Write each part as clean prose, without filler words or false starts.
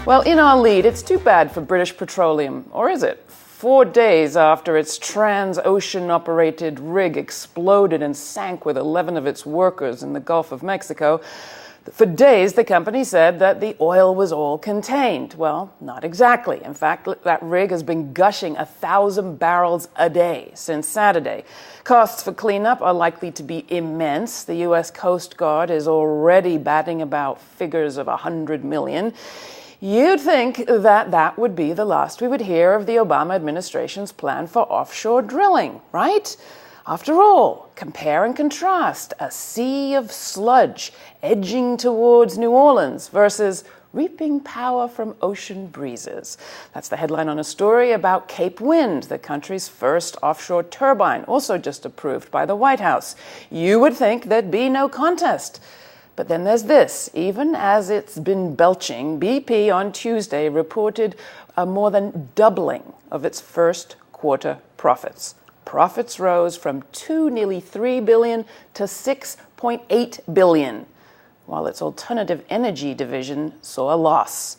Well, in our lead, it's too bad for British Petroleum, or is it? 4 days after its trans-ocean-operated rig exploded and sank with 11 of its workers in the Gulf of Mexico, for days the company said that the oil was all contained. Well, not exactly. In fact, that rig has been gushing 1,000 barrels a day since Saturday. Costs for cleanup are likely to be immense. The U.S. Coast Guard is already batting about figures of $100 million. You'd think that that would be the last we would hear of the Obama administration's plan for offshore drilling, right? After all, compare and contrast a sea of sludge edging towards New Orleans versus reaping power from ocean breezes. That's the headline on a story about Cape Wind, the country's first offshore turbine, also just approved by the White House. You would think there'd be no contest. But then there's this. Even as it's been belching, BP on Tuesday reported a more than doubling of its first quarter profits. Profits rose from nearly $3 billion to $6.8 billion, while its alternative energy division saw a loss.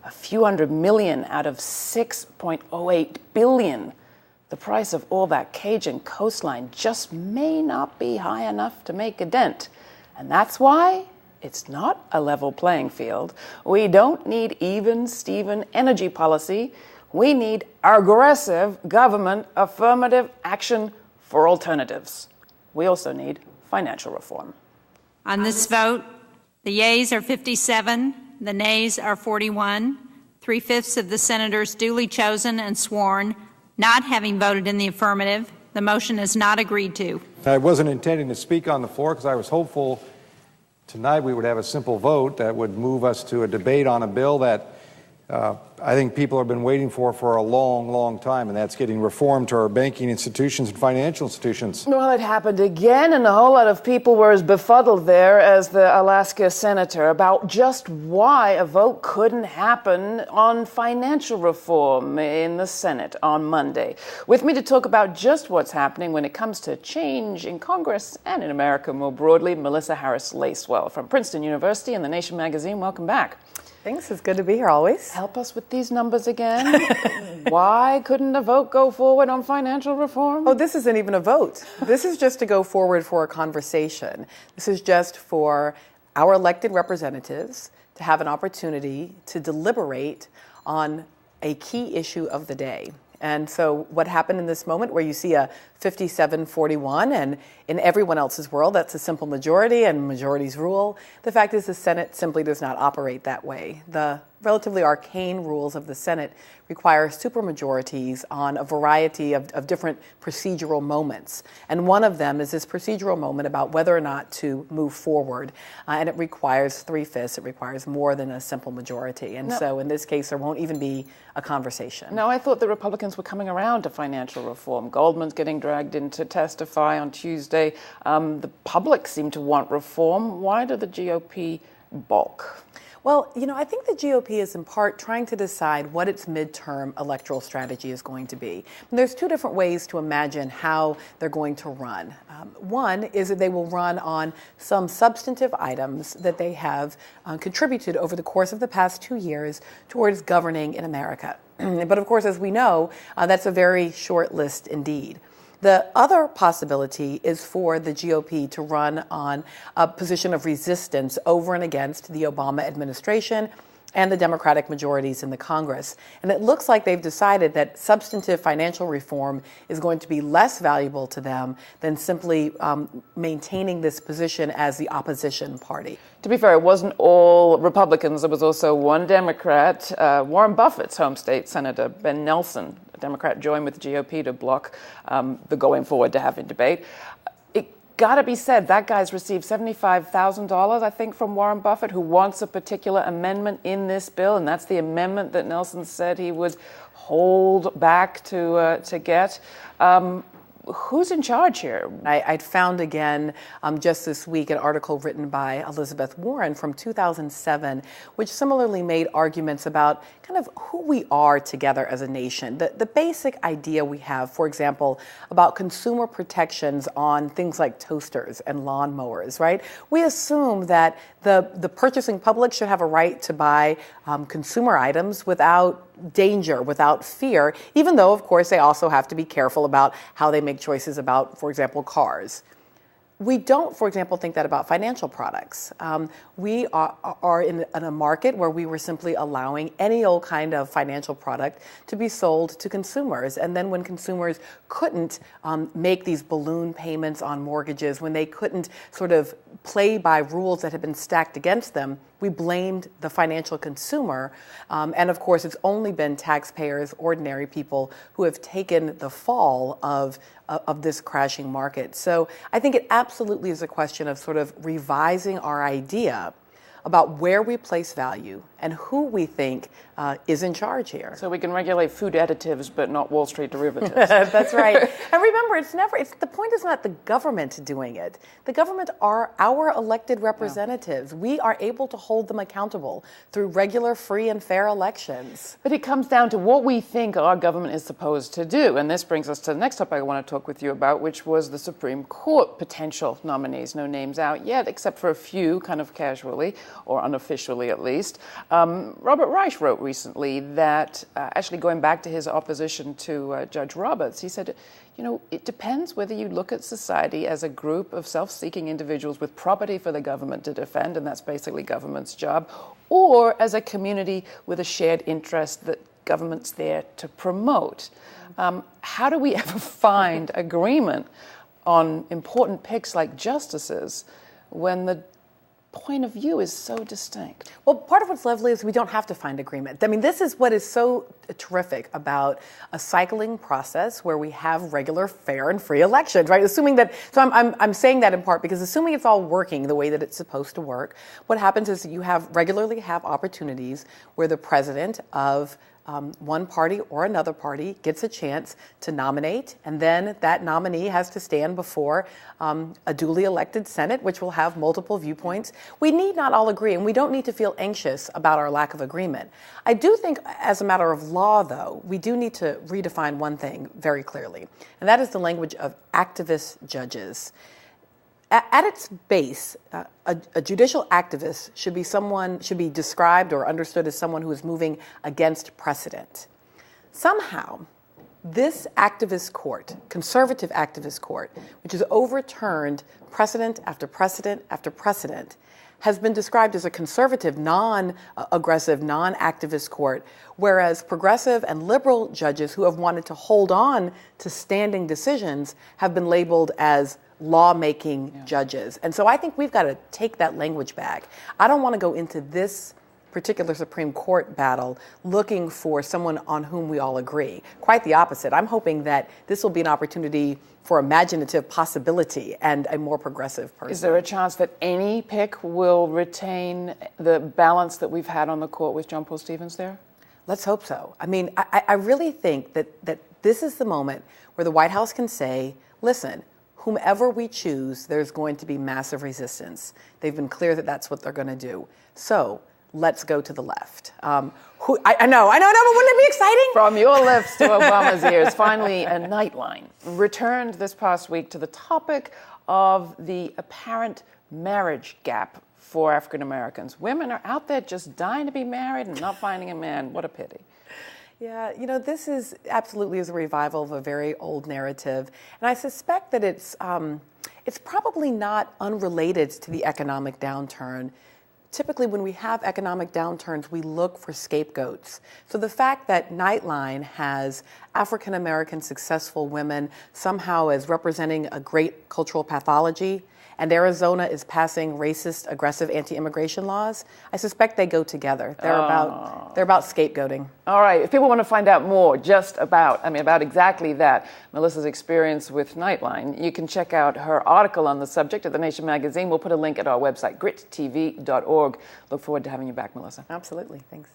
A few $100 million out of $6.08 billion. The price of all that Cajun coastline just may not be high enough to make a dent. And that's why it's not a level playing field. We don't need even Steven energy policy. We need aggressive government affirmative action for alternatives. We also need financial reform. On this vote, the yeas are 57, the nays are 41. 3/5 of the senators duly chosen and sworn, not having voted in the affirmative, the motion is not agreed to. I wasn't intending to speak on the floor because I was hopeful tonight we would have a simple vote that would move us to a debate on a bill that I think people have been waiting for a long, long time, and that's getting reform to our banking institutions and financial institutions. Well, it happened again, and a whole lot of people were as befuddled there as the Alaska senator about just why a vote couldn't happen on financial reform in the Senate on Monday. With me to talk about just what's happening when it comes to change in Congress and in America more broadly, Melissa Harris-Lacewell from Princeton University and The Nation magazine. Welcome back. Thanks. It's good to be here always. Help us with these numbers again. Why couldn't a vote go forward on financial reform? Oh, this isn't even a vote. This is just to go forward for a conversation. This is just for our elected representatives to have an opportunity to deliberate on a key issue of the day. And so what happened in this moment where you see a 57-41, and in everyone else's world, that's a simple majority and majorities rule. The fact is the Senate simply does not operate that way. The relatively arcane rules of the Senate require supermajorities on a variety of different procedural moments. And one of them is this procedural moment about whether or not to move forward. And it requires 3/5. It requires more than a simple majority. And so in this case, there won't even be a conversation. No, I thought the Republicans were coming around to financial reform. Goldman's getting dragged in to testify on Tuesday. The public seem to want reform. Why do the GOP balk? Well, I think the GOP is in part trying to decide what its midterm electoral strategy is going to be. And there's two different ways to imagine how they're going to run. One is that they will run on some substantive items that they have contributed over the course of the past 2 years towards governing in America. But of course, as we know, that's a very short list indeed. The other possibility is for the GOP to run on a position of resistance over and against the Obama administration and the Democratic majorities in the Congress. And it looks like they've decided that substantive financial reform is going to be less valuable to them than simply maintaining this position as the opposition party. To be fair, it wasn't all Republicans. There was also one Democrat, Warren Buffett's home state senator, Ben Nelson, a Democrat, joined with the GOP to block the going forward to have a debate. Gotta be said, that guy's received $75,000, I think, from Warren Buffett, who wants a particular amendment in this bill, and that's the amendment that Nelson said he would hold back to get. who's in charge here? I'd found again just this week an article written by Elizabeth Warren from 2007, which similarly made arguments about kind of who we are together as a nation. The basic idea we have, for example, about consumer protections on things like toasters and lawnmowers, right? We assume that the purchasing public should have a right to buy consumer items without danger, without fear, even though, of course, they also have to be careful about how they make choices about, for example, cars. We don't, for example, think that about financial products. We are in a market where we were simply allowing any old kind of financial product to be sold to consumers. And then when consumers couldn't make these balloon payments on mortgages, when they couldn't sort of play by rules that had been stacked against them, we blamed the financial consumer. And of course, it's only been taxpayers, ordinary people, who have taken the fall of this crashing market. So I think it absolutely is a question of sort of revising our idea about where we place value and who we think is in charge here. So we can regulate food additives, but not Wall Street derivatives. That's right. And remember, the point is not the government doing it. The government are our elected representatives. Yeah. We are able to hold them accountable through regular, free, and fair elections. But it comes down to what we think our government is supposed to do. And this brings us to the next topic I want to talk with you about, which was the Supreme Court potential nominees. No names out yet, except for a few, kind of casually, or unofficially at least. Robert Reich wrote recently that, actually going back to his opposition to Judge Roberts, he said, it depends whether you look at society as a group of self-seeking individuals with property for the government to defend, and that's basically government's job, or as a community with a shared interest that government's there to promote. How do we ever find agreement on important picks like justices when the point of view is so distinct? Well, part of what's lovely is we don't have to find agreement. I mean, this is what is so terrific about a cycling process where we have regular, fair, and free elections, right? Assuming that, so I'm saying that in part because assuming it's all working the way that it's supposed to work, what happens is that you regularly have opportunities where the president of one party or another party gets a chance to nominate, and then that nominee has to stand before a duly elected Senate, which will have multiple viewpoints. We need not all agree, and we don't need to feel anxious about our lack of agreement. I do think, as a matter of law, though, we do need to redefine one thing very clearly, and that is the language of activist judges. At its base, a judicial activist should be described or understood as someone who is moving against precedent. Somehow, this activist court, conservative activist court, which has overturned precedent after precedent after precedent, has been described as a conservative, non-aggressive, non-activist court, whereas progressive and liberal judges who have wanted to hold on to standing decisions have been labeled as lawmaking judges. And so I think we've got to take that language back. I don't want to go into this particular Supreme Court battle looking for someone on whom we all agree. Quite the opposite. I'm hoping that this will be an opportunity for imaginative possibility and a more progressive person. Is there a chance that any pick will retain the balance that we've had on the court with John Paul Stevens there? Let's hope so. I mean, I really think that this is the moment where the White House can say, listen, whomever we choose, there's going to be massive resistance. They've been clear that that's what they're going to do. So let's go to the left. I know, but wouldn't it be exciting? From your lips to Obama's ears, finally, a Nightline returned this past week to the topic of the apparent marriage gap for African Americans. Women are out there just dying to be married and not finding a man. What a pity. Yeah, this is absolutely a revival of a very old narrative. And I suspect that it's probably not unrelated to the economic downturn. Typically, when we have economic downturns, we look for scapegoats. So the fact that Nightline has African American successful women somehow as representing a great cultural pathology, and Arizona is passing racist, aggressive anti-immigration laws, I suspect they go together. They're about scapegoating. All right. If people want to find out more about exactly that, Melissa's experience with Nightline, you can check out her article on the subject at The Nation magazine. We'll put a link at our website, GRITtv.org. Look forward to having you back, Melissa. Absolutely. Thanks.